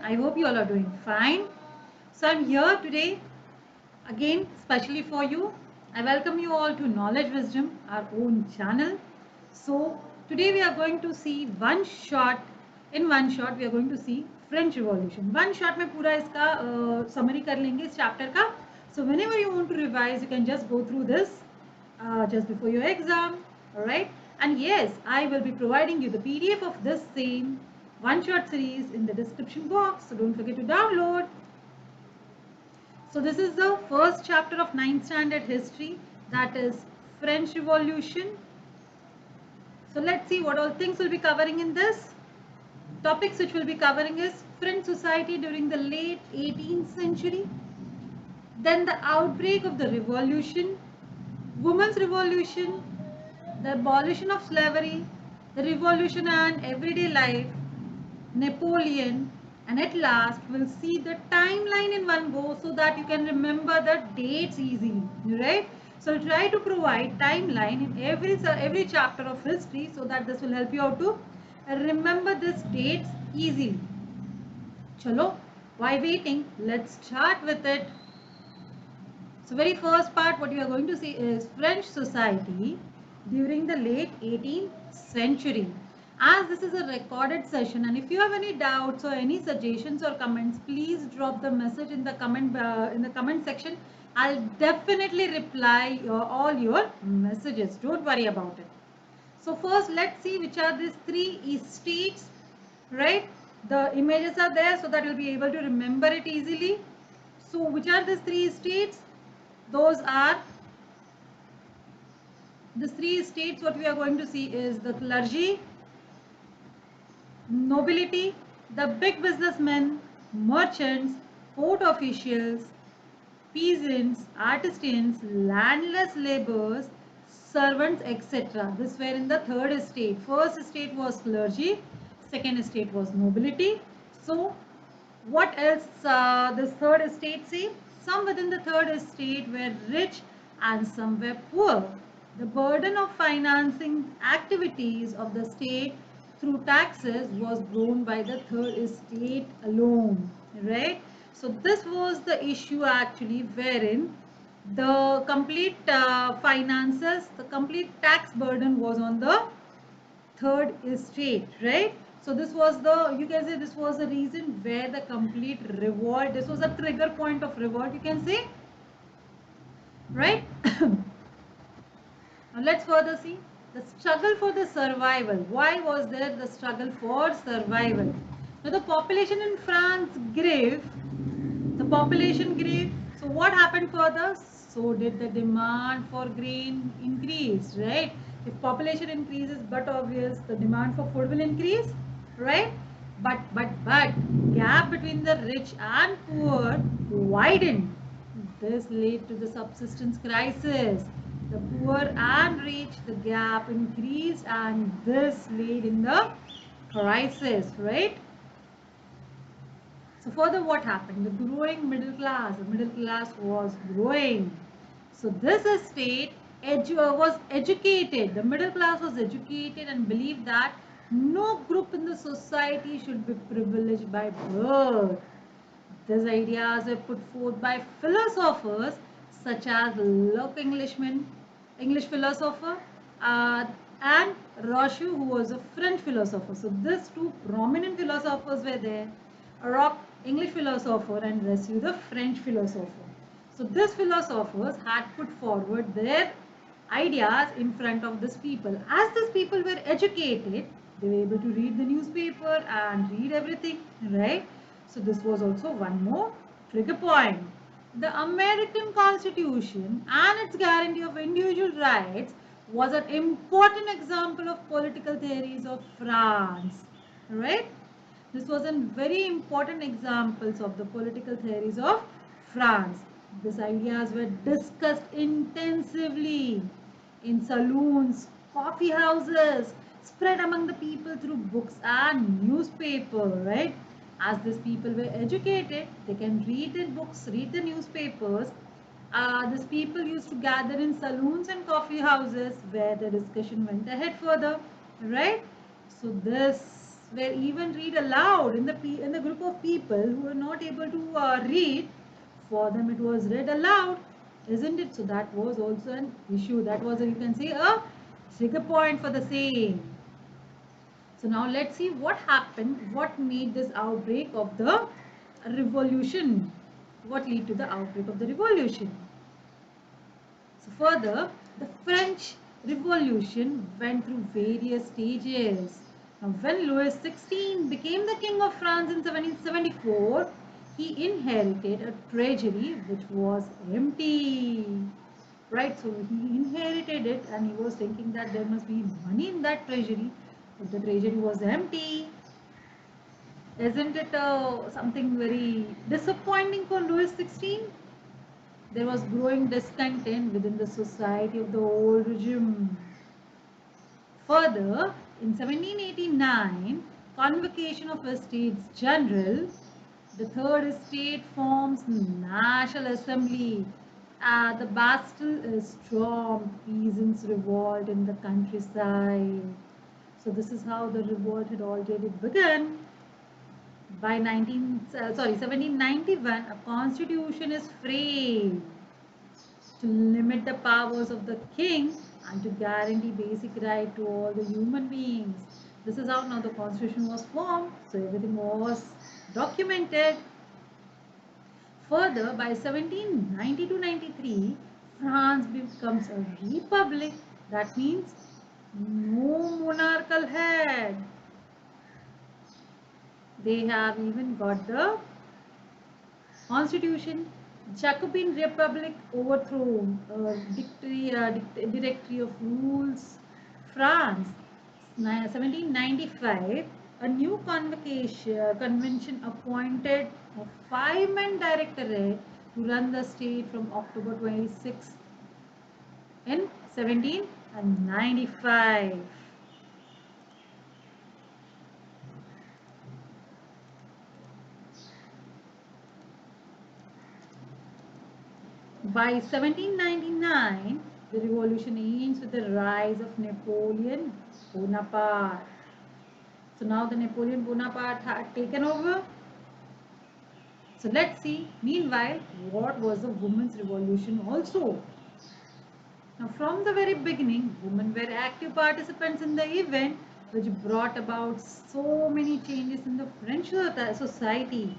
I hope you all are doing fine. So I'm here today again specially for you. I welcome you all to Knowledge Wisdom, our own channel. So today we are going to see one shot. In one shot we are going to see French Revolution. One shot में पूरा इसका summary कर लेंगे इस chapter का. So whenever you want to revise, you can just go through this just before your exam. Alright. And yes, I will be providing you the PDF of this same one shot series in the description box. So don't forget to download. So this is the first chapter of 9th standard history, that is French Revolution. So let's see what all things will be covering in this. Topics which will be covering is French society during the late 18th century, then the outbreak of the revolution, women's revolution, the abolition of slavery, the revolution and everyday life, Napoleon, and at last we'll see the timeline in one go so that you can remember the dates easily, right? So I'll try to provide timeline in every chapter of history so that this will help you out to remember these dates easily. Chalo, why waiting? Let's start with it. So very first part what you are going to see is French society during the late 18th century. As this is a recorded session, and if you have any doubts or any suggestions or comments, please drop the message in the comment section. I'll definitely reply all your messages. Don't worry about it. So first let's see which are these three estates, right? The images are there so that you'll be able to remember it easily. So which are these three estates? Those are the three states. What we are going to see is the clergy, nobility, the big businessmen, merchants, port officials, peasants, artisans, landless laborers, servants, etc. This were in the third estate. First estate was clergy, second estate was nobility. So what else this third estate say? Some within the third estate were rich and some were poor. The burden of financing activities of the state through taxes was borne by the third estate alone, right? So this was the issue actually, wherein the complete finances, the complete tax burden was on the third estate, right? So this was the, you can say this was the reason where the complete revolt, this was a trigger point of revolt, you can say, right? Now let's further see the struggle for the survival. Why was there the struggle for survival? Now the population in France grew. The population grew. So what happened further? So did the demand for grain increase, right? If population increases, but obvious the demand for food will increase, right? But gap between the rich and poor widened. This led to the subsistence crisis. The poor and rich, the gap increased, and this led in the crisis, right? So further what happened? The growing the middle class was growing. So this estate was educated, the middle class was educated and believed that no group in the society should be privileged by birth. These ideas were put forth by philosophers such as English philosopher, and Rousseau, who was a French philosopher. So these two prominent philosophers were there. Rock, English philosopher, and Rousseau, the French philosopher. So these philosophers had put forward their ideas in front of these people. As these people were educated, they were able to read the newspaper and read everything, right? So this was also one more trigger point. The American Constitution and its guarantee of individual rights was an important example of political theories of France, right? This was a very important examples of the political theories of France. These ideas were discussed intensively in saloons, coffee houses, spread among the people through books and newspaper, right? As these people were educated, they can read the books, read the newspapers. These people used to gather in saloons and coffee houses where the discussion went ahead further, right? So this were even read aloud in the group of people who were not able to read. For them, it was read aloud, isn't it? So that was also an issue. That was, you can say, a trigger point for the same. So now let's see what happened, what made this outbreak of the revolution, what led to the outbreak of the revolution. So further, the French Revolution went through various stages. Now, when Louis XVI became the King of France in 1774, he inherited a treasury which was empty. Right, so he inherited it and he was thinking that there must be money in that treasury, but the treasury was empty. Isn't it something very disappointing for Louis XVI? There was growing discontent within the society of the old regime. Further, in 1789, convocation of Estates General, the third estate forms National Assembly. The Bastille is stormed, peasants revolt in the countryside. So this is how the revolt had already begun. By 1791, a constitution is framed to limit the powers of the king and to guarantee basic right to all the human beings. This is how now the constitution was formed, so everything was documented. Further, by 1792-93, France becomes a republic. That means no monarchical head. They have even got the constitution. Jacobin Republic overthrown, directory of rules, France, 1795, a new convention appointed a five-man directorate to run the state from October 26 in 1795. By 1799, the revolution ends with the rise of Napoleon Bonaparte. So now the Napoleon Bonaparte had taken over. So let's see, meanwhile, what was the women's revolution also? Now from the very beginning, women were active participants in the event, which brought about so many changes in the French society.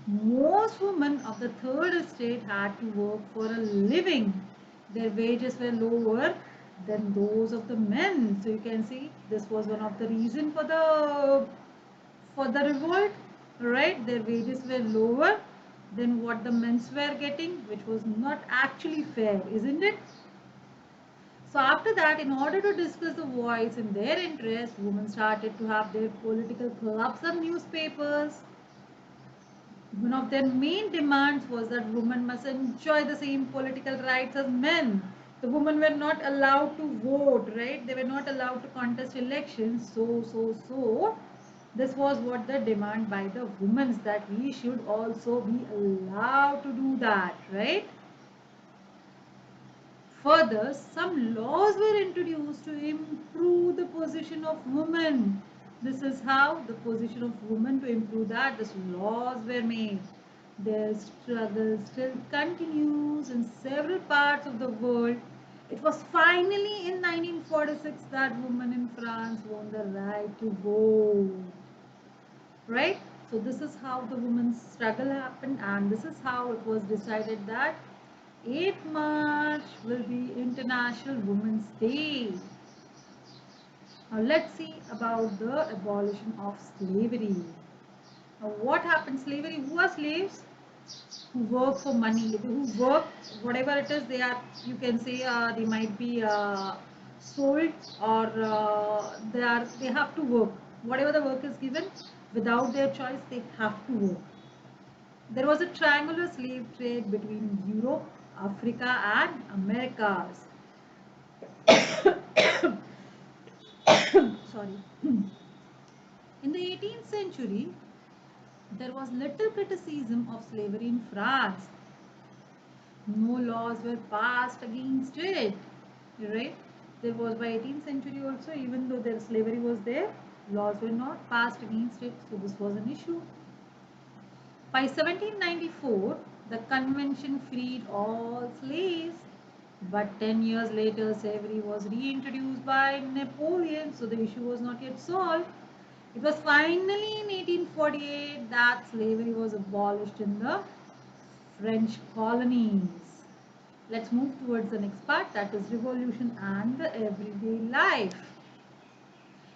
Most women of the third estate had to work for a living. Their wages were lower than those of the men. So you can see this was one of the reasons for the revolt, right? Their wages were lower than what the men were getting, which was not actually fair, isn't it? So after that, in order to discuss the voice in their interest, women started to have their political clubs and newspapers. One of their main demands was that women must enjoy the same political rights as men. The women were not allowed to vote, right? They were not allowed to contest elections. So, this was what the demand by the women, that we should also be allowed to do that, right? Further, some laws were introduced to improve the position of women. This is how the position of women, to improve that, these laws were made. Their struggle still continues in several parts of the world. It was finally in 1946 that women in France won the right to vote. Right? So this is how the women's struggle happened, and this is how it was decided that 8th March will be International Women's Day. Now let's see about the abolition of slavery. Now what happened? Slavery, who are slaves? Who work for money, who work, whatever it is, they are, you can say, they might be sold, or they have to work. Whatever the work is given, without their choice, they have to work. There was a triangular slave trade between Europe, Africa and Americas. Sorry. In the 18th century, there was little criticism of slavery in France. No laws were passed against it, right? There was, by 18th century also, even though their slavery was there, laws were not passed against it, so this was an issue. By 1794, the convention freed all slaves, but 10 years later, slavery was reintroduced by Napoleon, so the issue was not yet solved. It was finally in 1848 that slavery was abolished in the French colonies. Let's move towards the next part, that is revolution and the everyday life.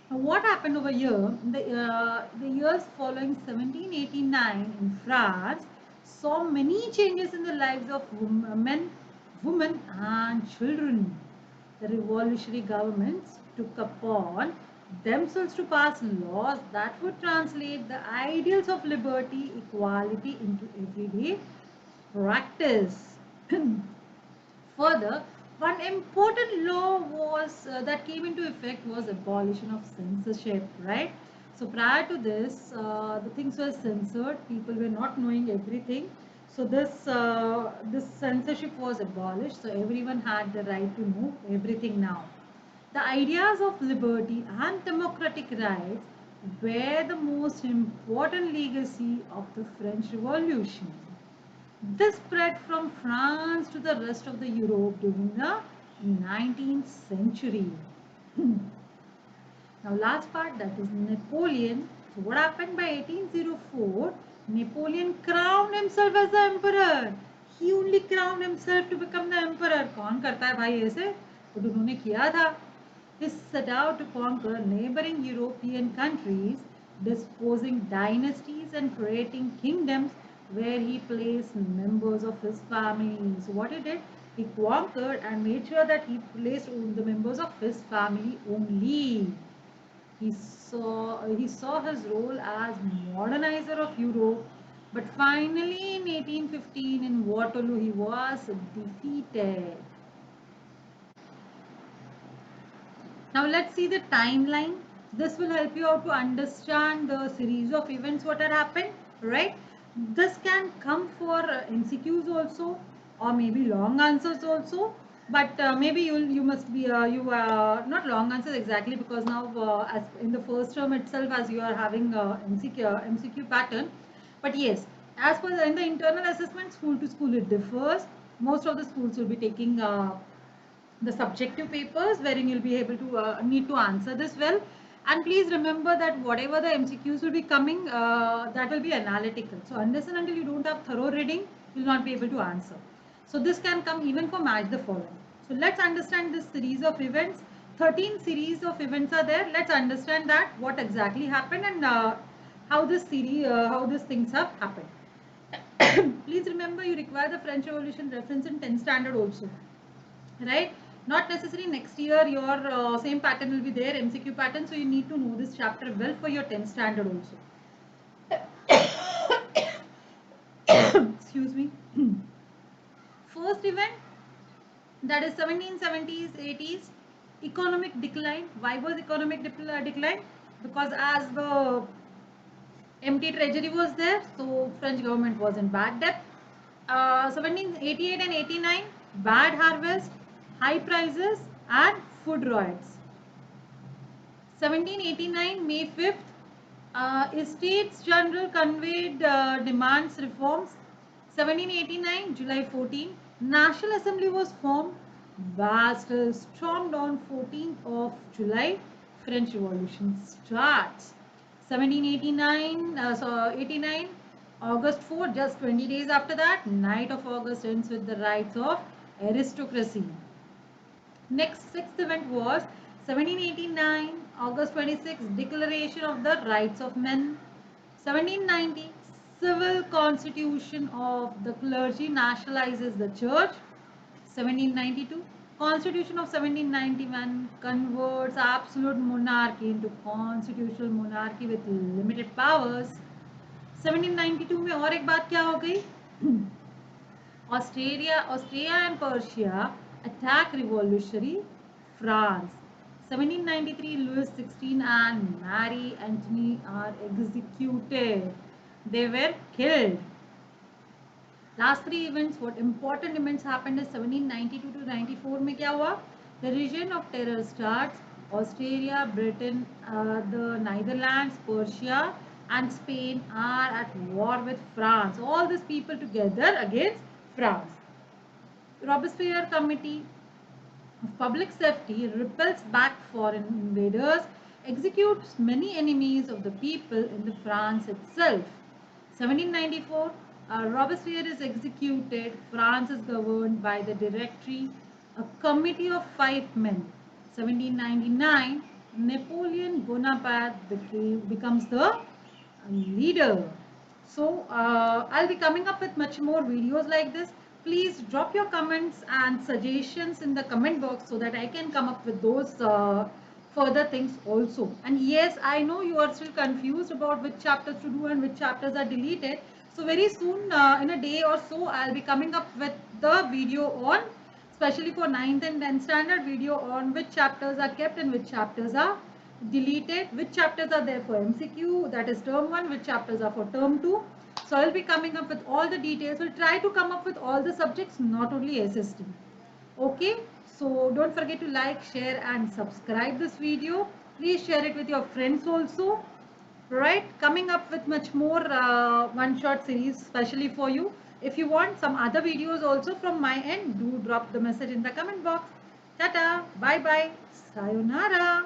Now, what happened over here? The years following 1789 in France saw many changes in the lives of men, women, and children. The revolutionary governments took upon themselves to pass laws that would translate the ideals of liberty, equality into everyday practice. Further, one important law was that came into effect was abolition of censorship, right? So prior to this, the things were censored. People were not knowing everything. So this censorship was abolished. So everyone had the right to know everything now. The ideas of liberty and democratic rights were the most important legacy of the French Revolution. This spread from France to the rest of the Europe during the 19th century. Now last part, that is Napoleon. So what happened by 1804? Napoleon crowned himself as the emperor. He only crowned himself to become the emperor. कौन करता है भाई ऐसे? तो उन्होंने किया था. He set out to conquer neighboring European countries, disposing dynasties and creating kingdoms where he placed members of his family. So what he did, he conquered and made sure that he placed the members of his family only. He saw his role as modernizer of Europe, but finally in 1815 in Waterloo he was defeated. Now let's see the timeline. This will help you out to understand the series of events what had happened, right? This can come for MCQs also, or maybe long answers also. But maybe you must be not long answers exactly, because now as in the first term itself, as you are having MCQ pattern. But yes, as per in the internal assessment, school to school it differs. Most of the schools will be taking the subjective papers, wherein you'll be able to need to answer this well. And please remember that whatever the MCQs will be coming, that will be analytical. So unless and until you don't have thorough reading, you'll not be able to answer. So this can come even for match the following. So let's understand this series of events. 13 series of events are there. Let's understand that what exactly happened and how this series, how these things have happened. Please remember, you require the French Revolution reference in 10th standard also, right? Not necessarily next year your same pattern will be there, MCQ pattern, so you need to know this chapter well for your 10th standard also. Excuse me. First event, that is 1770s 80s, economic decline. Why was economic decline? Because as the empty treasury was there, so French government was in bad debt. 1788 and 89, bad harvest, high prices and food riots. 1789 May 5th, Estates General conveyed demands reforms. 1789 July 14, National Assembly was formed. Bastille stormed on 14th of July. French Revolution starts. 1789, 89 August 4, just 20 days after that, night of August ends with the rights of aristocracy. Next sixth event was 1789 August 26, Declaration of the Rights of Men. 1790 Civil Constitution of the Clergy nationalizes the church. 1792 Constitution of 1791 converts absolute monarchy into constitutional monarchy with limited powers. 1792 में और एक बात क्या हो गई? Austria and Persia attack revolutionary France. 1793 Louis XVI and Marie Antoinette are executed. They were killed. Last three events, what important events happened is 1792 to 94 में क्या हुआ? The Reign of Terror starts. Australia, Britain, the Netherlands, Persia, and Spain are at war with France. All these people together against France. Robespierre Committee of Public Safety repels back foreign invaders, executes many enemies of the people in the France itself. 1794, Robespierre is executed. France is governed by the Directory, a committee of 5 men. 1799, Napoleon Bonaparte becomes the leader. So I'll be coming up with much more videos like this. Please drop your comments and suggestions in the comment box so that I can come up with those further things also. And yes, I know you are still confused about which chapters to do and which chapters are deleted. So very soon, in a day or so, I'll be coming up with the video on, especially for 9th and 10th standard, video on which chapters are kept and which chapters are deleted, which chapters are there for MCQ, that is term 1, which chapters are for term 2. So I'll be coming up with all the details. We'll try to come up with all the subjects, not only SST. Okay, so don't forget to like, share and subscribe this video. Please share it with your friends also. Right, coming up with much more one-shot series especially for you. If you want some other videos also from my end, do drop the message in the comment box. Tata, bye bye, sayonara.